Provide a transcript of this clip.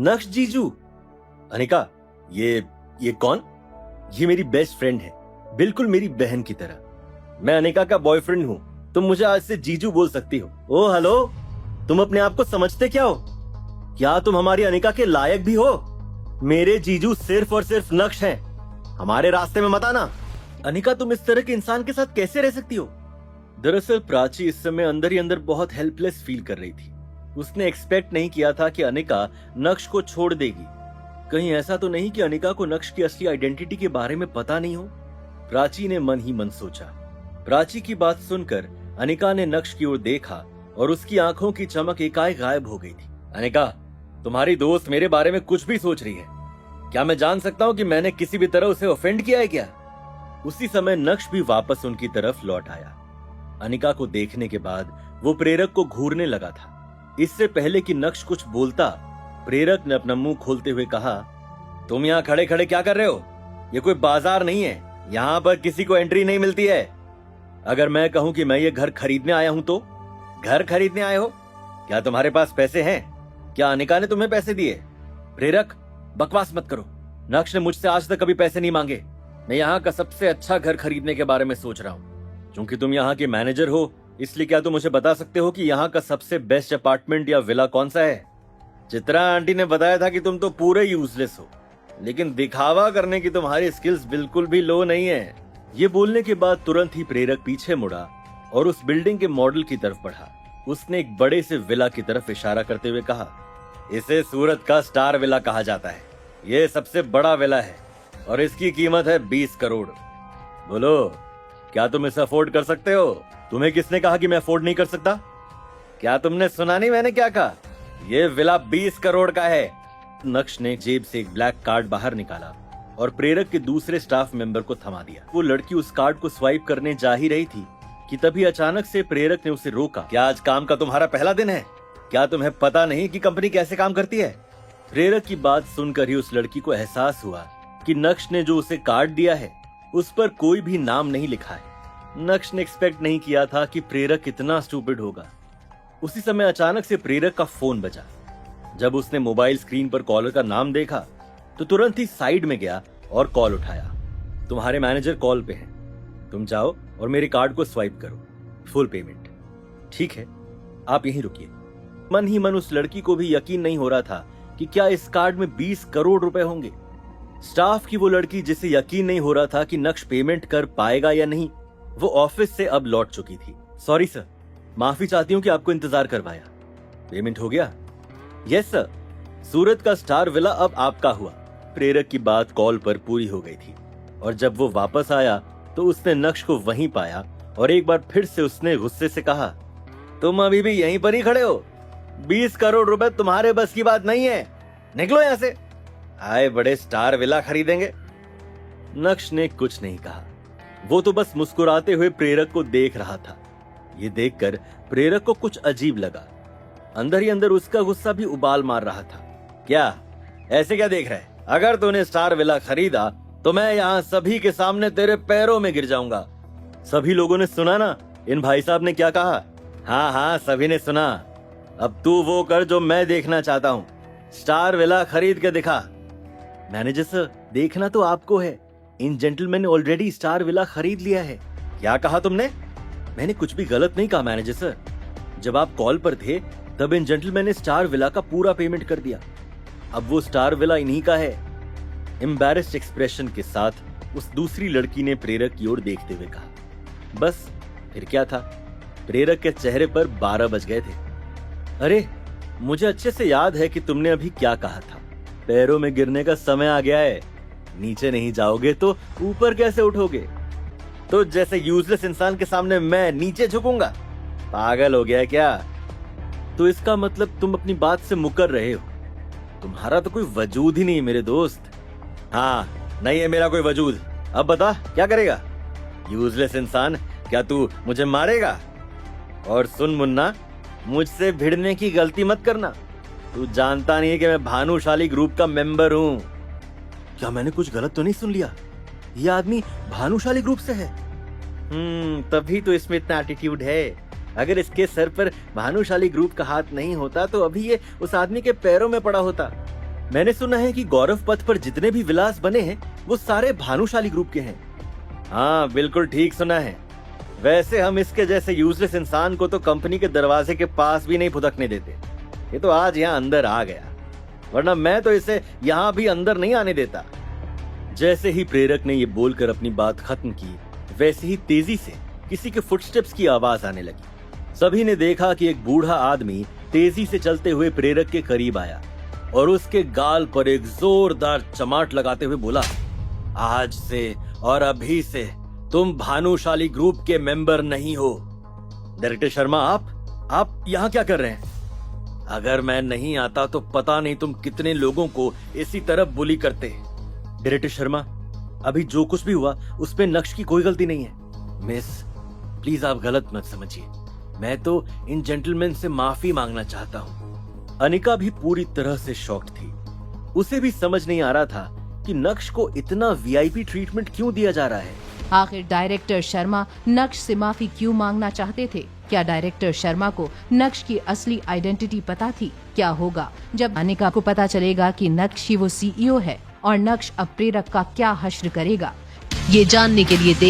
नक्श जीजू। अनिका, ये कौन? ये मेरी बेस्ट फ्रेंड है, बिल्कुल मेरी बहन की तरह। मैं अनिका का बॉयफ्रेंड हूँ, तुम मुझे आज से जीजू बोल सकती हो। ओ हेलो, तुम अपने आप को समझते क्या हो? क्या तुम हमारी अनिका के लायक भी हो? मेरे जीजू सिर्फ और सिर्फ नक्श हैं, हमारे रास्ते में मत आना। अनिका, तुम इस तरह के इंसान के साथ कैसे रह सकती हो? दरअसल प्राची इस समय अंदर ही अंदर बहुत हेल्पलेस फील कर रही थी। उसने एक्सपेक्ट नहीं किया था कि अनिका नक्श को छोड़ देगी। कहीं ऐसा तो नहीं कि अनिका को नक्श की असली आइडेंटिटी के बारे में पता नहीं हो? प्राची ने मन ही मन सोचा। प्राची की बात सुनकर अनिका ने नक्श की ओर देखा और उसकी आंखों की चमक एकाएक गायब हो गई थी। अनिका, तुम्हारी दोस्त मेरे बारे में कुछ भी सोच रही है। क्या मैं जान सकता हूँ कि मैंने किसी भी तरह उसे ऑफेंड किया है क्या? उसी समय नक्श भी वापस उनकी तरफ लौट आया। अनिका को देखने के बाद वो प्रेरक को घूरने लगा था। इससे पहले कि नक्श कुछ बोलता, प्रेरक ने अपना मुंह खोलते हुए कहा, तुम यहाँ खड़े खड़े क्या कर रहे हो? ये कोई बाजार नहीं है, यहाँ पर किसी को एंट्री नहीं मिलती है। अगर मैं कहूँ कि मैं ये घर खरीदने आया हूँ तो? घर खरीदने आए हो? क्या तुम्हारे पास पैसे हैं? क्या अनिका ने तुम्हें पैसे दिए? प्रेरक, बकवास मत करो। नक्श ने मुझसे आज तक कभी पैसे नहीं मांगे। मैं यहाँ का सबसे अच्छा घर खरीदने के बारे में सोच रहा हूँ। क्योंकि तुम यहाँ के मैनेजर हो, इसलिए क्या तुम मुझे बता सकते हो कि यहाँ का सबसे बेस्ट अपार्टमेंट या विला कौन सा है? चित्रा आंटी ने बताया था कि तुम तो पूरे यूजलेस हो, लेकिन दिखावा करने की तुम्हारी स्किल्स बिल्कुल भी लो नहीं है। ये बोलने के बाद तुरंत ही प्रेरक पीछे मुड़ा और उस बिल्डिंग के मॉडल की तरफ बढ़ा। उसने एक बड़े से विला की तरफ इशारा करते हुए कहा, इसे सूरत का स्टार विला कहा जाता है। ये सबसे बड़ा विला है और इसकी कीमत है 20 करोड़। बोलो, क्या तुम इसे अफोर्ड कर सकते हो? तुम्हें किसने कहा कि मैं अफोर्ड नहीं कर सकता? क्या तुमने सुना नहीं मैंने क्या कहा? ये विला 20 करोड़ का है। नक्श ने जेब से एक ब्लैक कार्ड बाहर निकाला और प्रेरक के दूसरे स्टाफ मेंबर को थमा दिया। वो लड़की उस कार्ड को स्वाइप करने जा ही रही थी कि तभी अचानक से प्रेरक ने उसे रोका। क्या आज काम का तुम्हारा पहला दिन है? क्या तुम्हें पता नहीं कि कंपनी कैसे काम करती है? प्रेरक की बात सुनकर ही उस लड़की को एहसास हुआ कि नक्श ने जो उसे कार्ड दिया है उस पर कोई भी नाम नहीं लिखा है। नक्श ने एक्सपेक्ट नहीं किया था कि प्रेरक इतना स्टूपिड होगा। उसी समय अचानक से प्रेरक का फोन बजा। जब उसने मोबाइल स्क्रीन पर कॉलर का नाम देखा तो तुरंत ही साइड में गया और कॉल उठाया। तुम्हारे मैनेजर कॉल पे हैं, तुम जाओ और मेरे कार्ड को स्वाइप करो, फुल पेमेंट। ठीक है, आप यहीं रुकिए। मन ही मन उस लड़की को भी यकीन नहीं हो रहा था कि क्या इस कार्ड में 20 करोड़ रुपए होंगे। स्टाफ की वो लड़की जिसे यकीन नहीं हो रहा था कि नक्श पेमेंट कर पाएगा या नहीं, वो ऑफिस से अब लौट चुकी थी। सॉरी सर, माफी चाहती हूँ कि आपको इंतजार करवाया। पेमेंट हो गया? यस सर, सूरत का स्टार विला अब आपका हुआ। प्रेरक की बात कॉल पर पूरी हो गई थी और जब वो वापस आया तो उसने नक्श को वहीं पाया और एक बार फिर से उसने गुस्से से कहा, तुम अभी भी यहीं पर ही खड़े हो? 20 करोड़ रुपए तुम्हारे बस की बात नहीं है, निकलो यहाँ से। आए बड़े स्टार विला खरीदेंगे। नक्श ने कुछ नहीं कहा, वो तो बस मुस्कुराते हुए प्रेरक को देख रहा था। ये देखकर प्रेरक को कुछ अजीब लगा। अंदर ही अंदर उसका गुस्सा भी उबाल मार रहा था। क्या ऐसे क्या देख रहा है? अगर तूने स्टार विला खरीदा तो मैं यहाँ सभी के सामने तेरे पैरों में गिर जाऊंगा। सभी लोगों ने सुना ना इन भाई साहब ने क्या कहा? हाँ हाँ, सभी ने सुना। अब तू वो कर जो मैं देखना चाहता हूँ, स्टार विला खरीद के दिखा। मैनेजर सर, देखना तो आपको है, इन जेंटलमैन ने ऑलरेडी स्टार विला खरीद लिया है। क्या कहा तुमने? मैंने कुछ भी गलत नहीं कहा मैनेजर सर। जब आप कॉल पर थे तब इन जेंटलमैन ने स्टार विला का पूरा पेमेंट कर दिया। अब वो स्टार विला इन्हीं का है। एम्बैरेस्ड एक्सप्रेशन के साथ उस दूसरी लड़की ने प्रेरक की ओर देखते हुए कहा। बस फिर क्या था, प्रेरक के चेहरे पर 12 बज गए थे। अरे, मुझे अच्छे से याद है कि तुमने अभी क्या कहा था। पैरों में गिरने का समय आ गया है। नीचे नहीं जाओगे तो ऊपर कैसे उठोगे? तो जैसे यूजलेस इंसान के सामने मैं नीचे झुकूंगा? पागल हो गया क्या? तो इसका मतलब तुम अपनी बात से मुकर रहे हो। तुम्हारा तो कोई वजूद ही नहीं मेरे दोस्त। हाँ, नहीं है मेरा कोई वजूद। अब बता क्या करेगा? यूजलेस इंसान, क्या तू मुझे मारेगा? और सुन मुन्ना, मुझसे भिड़ने की गलती मत करना। तू जानता नहीं है कि मैं भानुशाली ग्रुप का मेंबर हूँ। क्या मैंने कुछ गलत तो नहीं सुन लिया? ये आदमी भानुशाली ग्रुप से है। तभी तो इसमें इतना एटीट्यूड है। अगर इसके सर पर भानुशाली ग्रुप का हाथ नहीं होता तो अभी ये उस आदमी के पैरों में पड़ा होता। मैंने सुना है कि गौरव पथ पर जितने भी विलास बने हैं वो सारे भानुशाली ग्रुप के हैं। हाँ बिल्कुल ठीक सुना है। वैसे हम इसके जैसे यूजलेस इंसान को तो कंपनी के दरवाजे के पास भी नहीं फुदकने देते। ये तो आज यहाँ अंदर आ गया, वरना मैं तो इसे यहाँ भी अंदर नहीं आने देता। जैसे ही प्रेरक ने ये बोलकर अपनी बात खत्म की, वैसे ही तेजी से किसी के फुटस्टेप्स की आवाज आने लगी। सभी ने देखा कि एक बूढ़ा आदमी तेजी से चलते हुए प्रेरक के करीब आया और उसके गाल पर एक जोरदार चमाट लगाते हुए बोला, आज से और अभी से तुम भानुशाली ग्रुप के मेंबर नहीं हो। डायरेक्टर शर्मा, आप यहाँ क्या कर रहे हैं? अगर मैं नहीं आता तो पता नहीं तुम कितने लोगों को इसी तरह बुली करते। डायरेक्टर शर्मा, अभी जो कुछ भी हुआ उसमें नक्श की कोई गलती नहीं है। मिस, प्लीज आप गलत मत समझिए, मैं तो इन जेंटलमैन से माफी मांगना चाहता हूँ। अनिका भी पूरी तरह से शॉक्ड थी। उसे भी समझ नहीं आ रहा था कि नक्श को इतना वीआईपी ट्रीटमेंट क्यों दिया जा रहा है। आखिर डायरेक्टर शर्मा नक्श से माफी क्यों मांगना चाहते थे? क्या डायरेक्टर शर्मा को नक्श की असली आइडेंटिटी पता थी? क्या होगा जब अनिका को पता चलेगा कि नक्श ही वो सीईओ है और नक्श अब प्रेरक का क्या हश्र करेगा? ये जानने के लिए